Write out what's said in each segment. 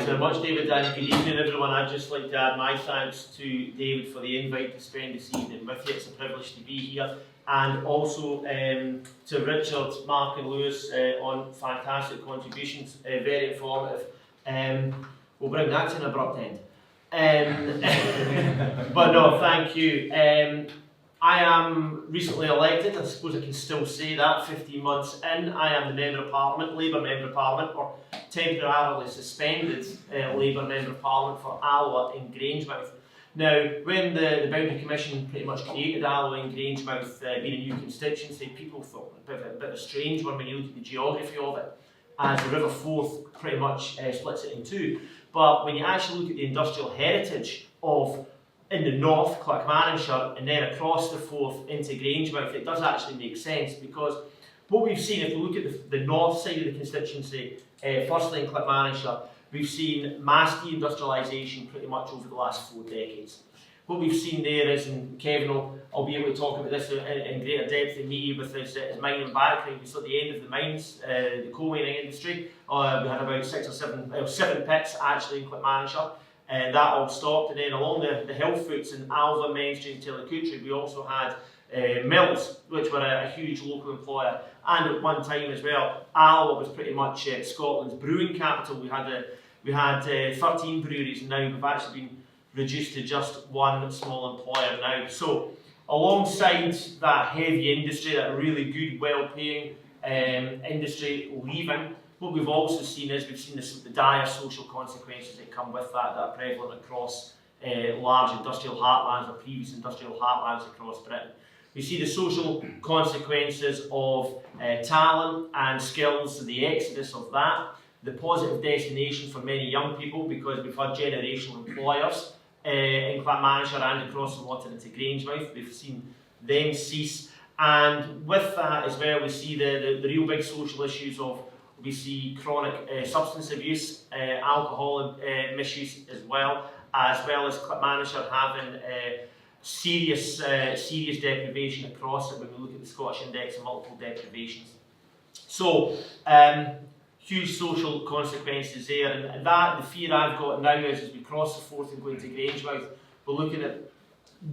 Thanks very much, David, and good evening, everyone. I'd just like to add my thanks to David for the invite to spend this evening with you. It's a privilege to be here, and also to Richard, Mark and Lewis on fantastic contributions, very informative. We'll bring that to an abrupt end. But no, thank you. I am recently elected, I suppose I can still say that, 15 months in. I am the Member of Parliament, Labour Member of Parliament, or temporarily suspended Labour Member of Parliament for Alloa in Grangemouth. Now, when the Boundary Commission pretty much created Alloa in Grangemouth, being a new constituency, people thought it was a bit of a strange one when you look at the geography of it, as the River Forth pretty much splits it in two. But when you actually look at the industrial heritage of in the north, Clackmannanshire, and then across the Forth into Grangemouth, it does actually make sense, because what we've seen, if we look at the north side of the constituency, firstly in Clackmannanshire, we've seen mass deindustrialisation pretty much over the last 4 decades. What we've seen there is, and Kevin will be able to talk about this in greater depth than me with his mining background, we saw at the end of the mines, the coal mining industry. We had about 6 or 7 pits actually in Clackmannanshire. That all stopped, and then along the hill foots in Alva, Mainstream, Tillicootree, we also had mills, which were a huge local employer. And at one time as well, Alva was pretty much Scotland's brewing capital. We had 13 breweries, and now we've actually been reduced to just one small employer now. So alongside that heavy industry, that really good, well-paying industry leaving, what we've also seen is the dire social consequences that come with that are prevalent across large industrial heartlands or previous industrial heartlands across Britain. We see the social consequences of talent and skills, the exodus of that, the positive destination for many young people, because we've had generational employers in Clackmannanshire and across the water into Grangemouth. We've seen them cease, and with that as well, we see the real big social issues of, we see chronic substance abuse, alcohol misuse as well as Clackmannanshire having serious deprivation across it when we look at the Scottish Index of Multiple Deprivations. So, huge social consequences there, and that, the fear I've got now is, as we cross the Forth and go into Grangemouth, we're looking at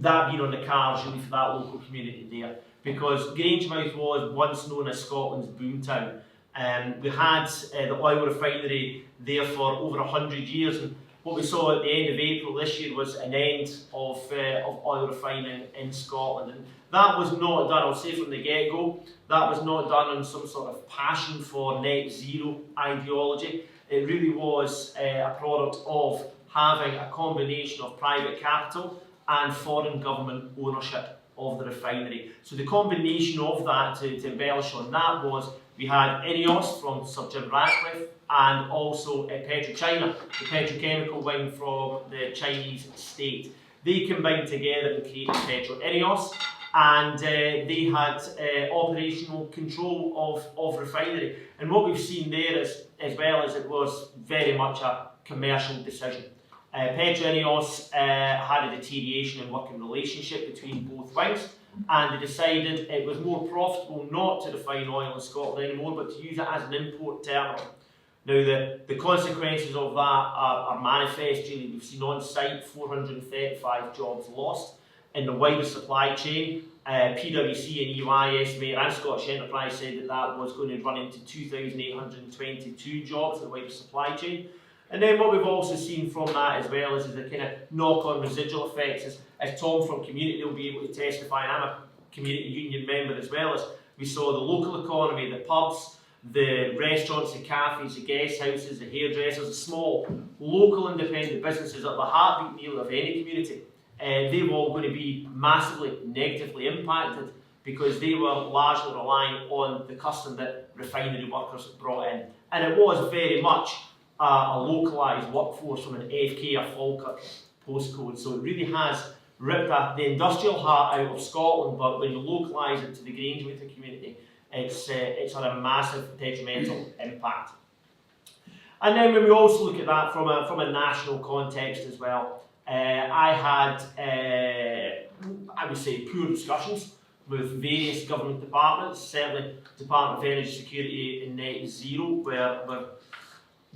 that being on the cards really for that local community there, because Grangemouth was once known as Scotland's boomtown. We had the oil refinery there for over 100 years, and what we saw at the end of April this year was an end of oil refining in Scotland. And that was not done, I'll say from the get-go, that was not done on some sort of passion for net zero ideology. It really was a product of having a combination of private capital and foreign government ownership of the refinery. So the combination of that, to embellish on that, was we had INEOS from Sir Jim Ratcliffe, and also PetroChina, the petrochemical wing from the Chinese state. They combined together and created INEOS, and they had operational control of refinery. And what we've seen there is, as well as it was very much a commercial decision. PetroINEOS had a deterioration in working relationship between both wings, and they decided it was more profitable not to refine oil in Scotland anymore, but to use it as an import terminal. Now, the consequences of that are manifest. Really, we've seen on site 435 jobs lost in the wider supply chain. PwC and EY estimate, and Scottish Enterprise said that was going to run into 2,822 jobs in the wider supply chain. And then what we've also seen from that as well is the kind of knock-on residual effects. As Tom from Community will be able to testify, and I'm a community union member as well, as we saw the local economy, the pubs, the restaurants, the cafes, the guest houses, the hairdressers, the small local independent businesses at the heartbeat nearly of any community. They were all going to be massively negatively impacted because they were largely relying on the custom that refinery workers brought in. And it was very much a localised workforce from an AFK or Falkirk postcode. So it really has ripped the industrial heart out of Scotland, but when you localise it to the Grangemouth community, it's had a massive detrimental impact. And then when we also look at that from a national context as well, I had, I would say, poor discussions with various government departments, certainly Department of Energy Security and Net Zero, where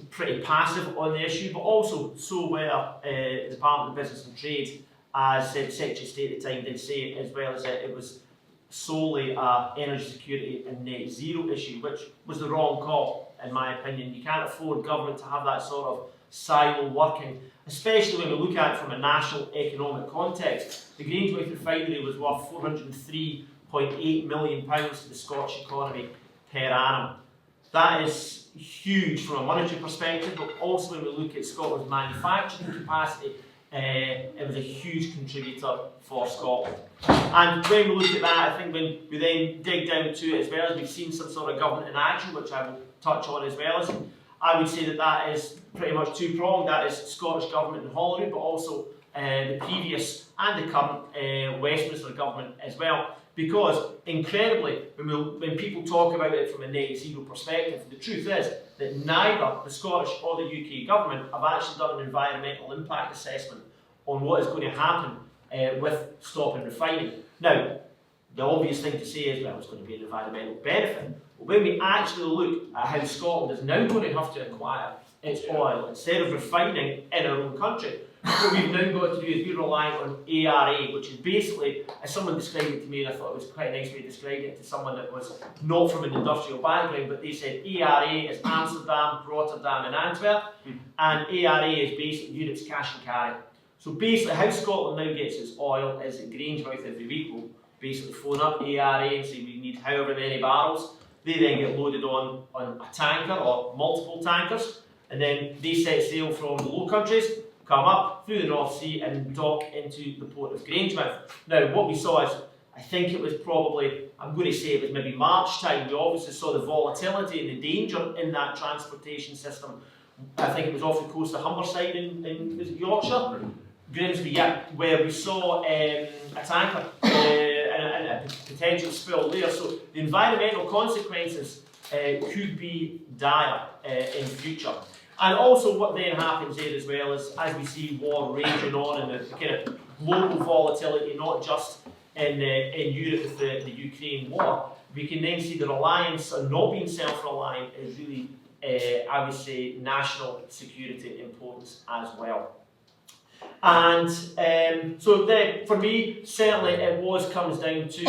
pretty passive on the issue, but also so were the Department of Business and Trade, as the Secretary of State at the time did say, as well as it was solely an energy security and net zero issue, which was the wrong call, in my opinion. You can't afford government to have that sort of silo working, especially when we look at it from a national economic context. The Grangemouth refinery was worth £403.8 million to the Scottish economy per annum. That is huge from a monetary perspective, but also when we look at Scotland's manufacturing capacity, it was a huge contributor for Scotland. And when we look at that, I think when we then dig down to it as well, as we've seen some sort of government in action, which I will touch on as well, as I would say that that is pretty much two-pronged. That is Scottish Government in Holyrood, but also the previous and the current Westminster government as well. Because, incredibly, when people talk about it from a net zero perspective, the truth is that neither the Scottish or the UK government have actually done an environmental impact assessment on what is going to happen with stopping refining. Now, the obvious thing to say is, well, it's going to be an environmental benefit. But when we actually look at how Scotland is now going to have to acquire its oil, instead of refining in our own country, what we've now got to do is we're relying on ARA, which is basically, as someone described it to me, and I thought it was quite a nice way of describing it to someone that was not from an industrial background, but they said ARA is Amsterdam, Rotterdam and Antwerp, and ARA is basically units cash and carry. So basically how Scotland now gets its oil is at Grangemouth every week. We'll basically phone up ARA and say we need however many barrels. They then get loaded on a tanker or multiple tankers, and then they set sail from the Low Countries, come up through the North Sea and dock into the port of Grangemouth. Now what we saw is, I think it was probably, I'm going to say it was maybe March time, we obviously saw the volatility and the danger in that transportation system. I think it was off the coast of Humberside in was it Yorkshire? Grimsby, yeah, where we saw a tanker and a potential spill there. So the environmental consequences could be dire in future. And also what then happens there as well is, as we see war raging on and the kind of global volatility, not just in Europe with the Ukraine war, we can then see the reliance on not being self-reliant is really, I would say, national security importance as well. And so then, for me, certainly it comes down to,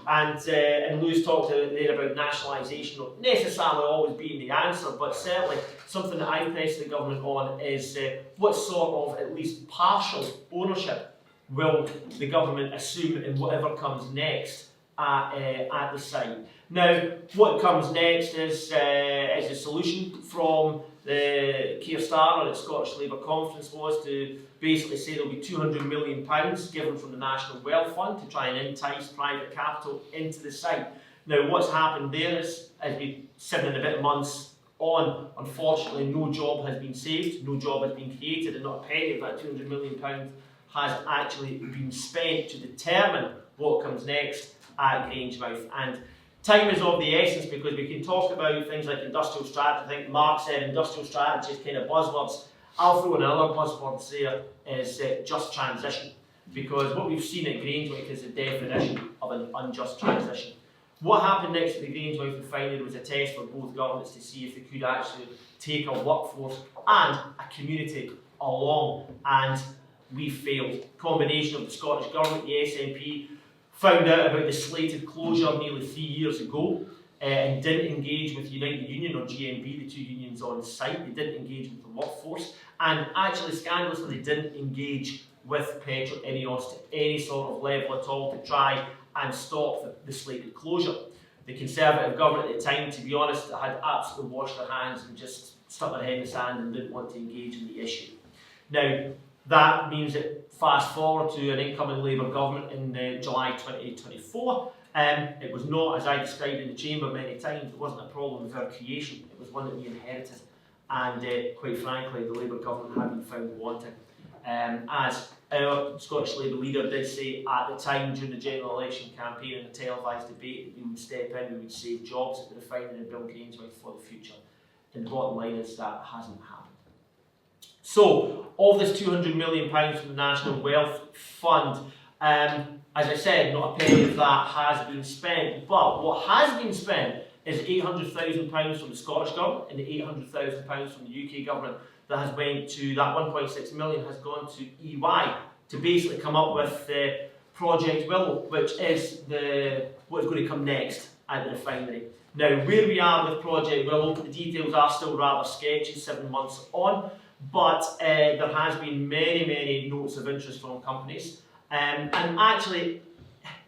and Lewis talked there about nationalisation not necessarily always being the answer, but certainly something that I press the government on is what sort of at least partial ownership will the government assume in whatever comes next at the site. Now, what comes next is a solution from the Keir Starmer at Scottish Labour Conference was to basically say there'll be £200 million given from the National Wealth Fund to try and entice private capital into the site. Now, what's happened there is, as we 7 and a bit months on, unfortunately, no job has been saved, no job has been created, and not a penny of that £200 million has actually been spent to determine what comes next at Grangemouth. And time is of the essence, because we can talk about things like industrial strategy. I think Mark said industrial strategy is kind of buzzwords. I'll throw in another buzzword there is just transition, because what we've seen at Grangemouth is the definition of an unjust transition. What happened next to the Grangemouth refinery was a test for both governments to see if they could actually take a workforce and a community along, and we failed. Combination of the Scottish Government, the SNP, found out about the slated closure nearly 3 years ago and didn't engage with United Union or GMB, the two unions on site. They didn't engage with the workforce, and actually scandalously they didn't engage with Petro Ineos to any sort of level at all to try and stop the slated closure. The Conservative government at the time, to be honest, had absolutely washed their hands and just stuck their head in the sand and didn't want to engage in the issue. Now, that means that fast forward to an incoming Labour government in July 2024. It was not, as I described in the chamber many times, it wasn't a problem with our creation, it was one that we inherited. And quite frankly, the Labour government had been found wanting. As our Scottish Labour leader did say at the time during the general election campaign in a televised debate, that we would step in, we would save jobs at the refinery and build Grangemouth for the future. And the bottom line is that hasn't happened. So, of this £200 million from the National Wealth Fund, as I said, not a penny of that has been spent, but what has been spent is £800,000 from the Scottish Government and the £800,000 from the UK Government that has went to, that 1.6 million has gone to EY to basically come up with Project Willow, which is what is going to come next at the refinery. Now, where we are with Project Willow, the details are still rather sketchy, 7 months on, but there has been many notes of interest from companies. And actually,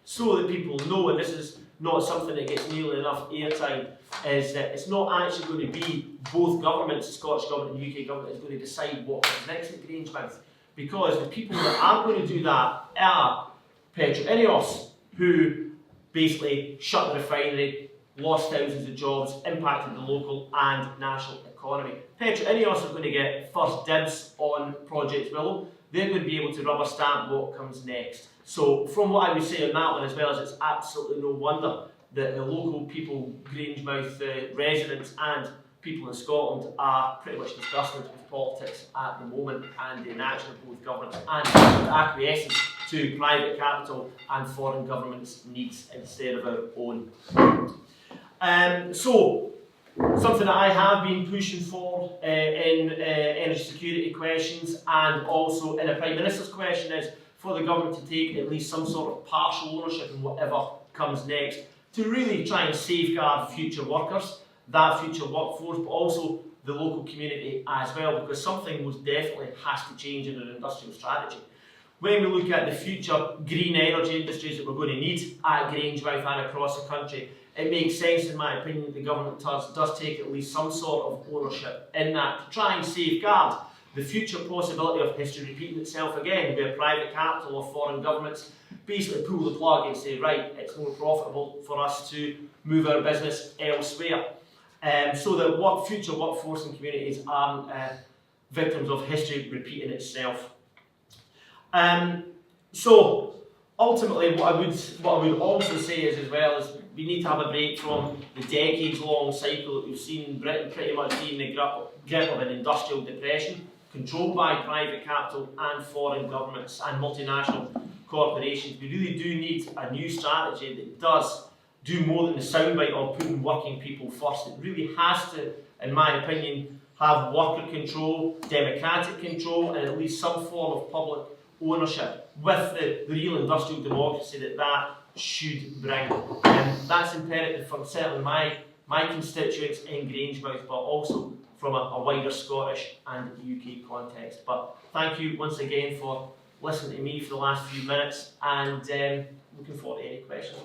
so that people know, and this is not something that gets nearly enough airtime, is that it's not actually going to be both governments, the Scottish Government and the UK Government, is going to decide what comes next at Grangemouth, because the people that are going to do that are Petro-Ineos, who basically shut the refinery, lost thousands of jobs, impacted the local and national economy. Petro-Ineos are going to get first dibs on Project Willow. They're going to be able to rubber stamp what comes next. So from what I would say on that one, as well as it's absolutely no wonder that the local people, Grangemouth residents and people in Scotland are pretty much disgusted with politics at the moment and the inaction of both governments and the acquiescence to private capital and foreign governments' needs instead of our own. So, something that I have been pushing for in energy security questions and also in a Prime Minister's question is for the government to take at least some sort of partial ownership in whatever comes next to really try and safeguard future workers, that future workforce, but also the local community as well, because something most definitely has to change in our industrial strategy. When we look at the future green energy industries that we're going to need at Grangemouth and across the country, it makes sense, in my opinion, that the government does take at least some sort of ownership in that to try and safeguard the future possibility of history repeating itself again, where private capital or foreign governments basically pull the plug and say, right, it's more profitable for us to move our business elsewhere. So that future workforce and communities aren't victims of history repeating itself. So ultimately, what I would also say is, as well, is we need to have a break from the decades-long cycle that we've seen Britain pretty much being the grip of an industrial depression, controlled by private capital and foreign governments and multinational corporations. We really do need a new strategy that does do more than the soundbite of putting working people first. It really has to, in my opinion, have worker control, democratic control, and at least some form of public ownership with the real industrial democracy that should bring. And that's imperative from certainly my constituents in Grangemouth, but also from a wider Scottish and UK context. But thank you once again for listening to me for the last few minutes, and looking forward to any questions.